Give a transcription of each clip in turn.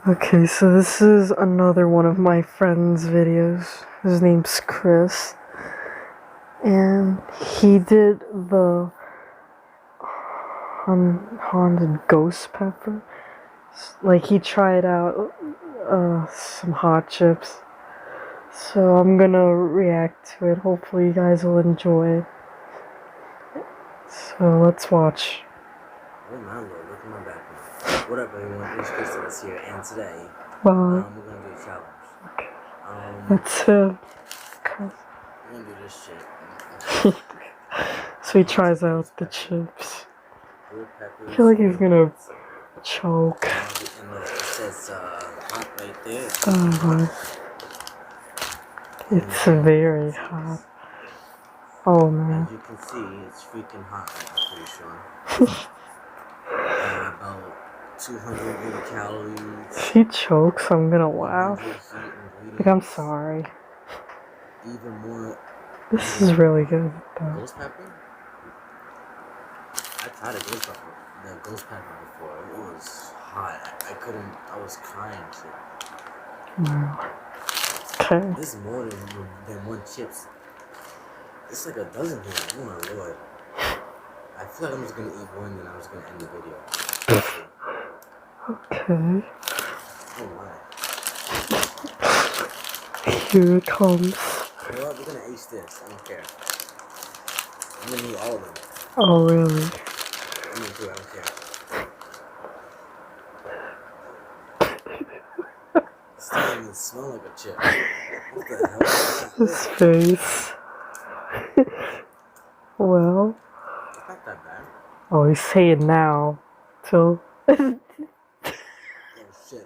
Okay, so this is another one of my friend's videos. His name's Chris. And he did the haunted ghost pepper. Like, he tried out some hot chips. So I'm gonna react to it. Hopefully you guys will enjoy it. So let's watch. Oh my lord, look at my background. What up everyone, it's Chris here, and today, Wow. we're gonna do a challenge. Okay. We're gonna do this shit. So he tries out the chips. Blue peppers. I feel like he's gonna choke. And look, it says, hot right there. Oh my. It's very hot. Oh man. As you can see, it's freaking hot, I'm pretty sure. About 280 calories. She chokes, I'm gonna laugh. Like, I'm sorry. Even more. This is really good though. Ghost pepper? I tried the ghost pepper before. It was hot. I was crying shit. Wow. Okay. This is more than one chips. It's like a dozen here. Oh my lord. I feel like I'm just gonna eat one, then I'm just gonna end the video. Okay. Oh my. Here it comes. You know what? We're gonna ace this. I don't care. I'm gonna eat all of them. Oh really? I'm gonna do it. I don't care. This doesn't even smell like a chip. What the hell is that? His face. Well. It's not that bad. Oh, he's saying now. So. Oh shit.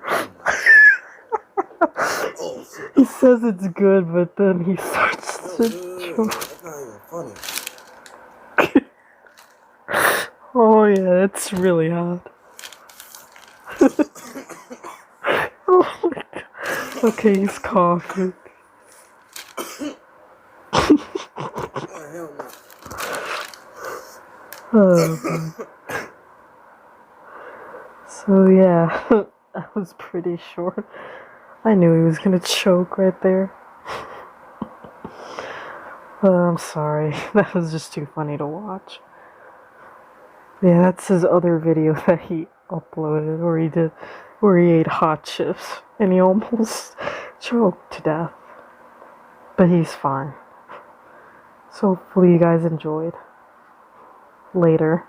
Oh shit. He says it's good, but then he starts to choke. That's not even funny. Oh yeah, it's really hot. Oh my god. Okay, he's coughing. Oh hell no. Oh, so yeah, that was pretty short. I knew he was gonna choke right there. I'm sorry, that was just too funny to watch. Yeah, that's his other video that he uploaded where he ate hot chips and he almost choked to death. But he's fine. So hopefully you guys enjoyed. Later.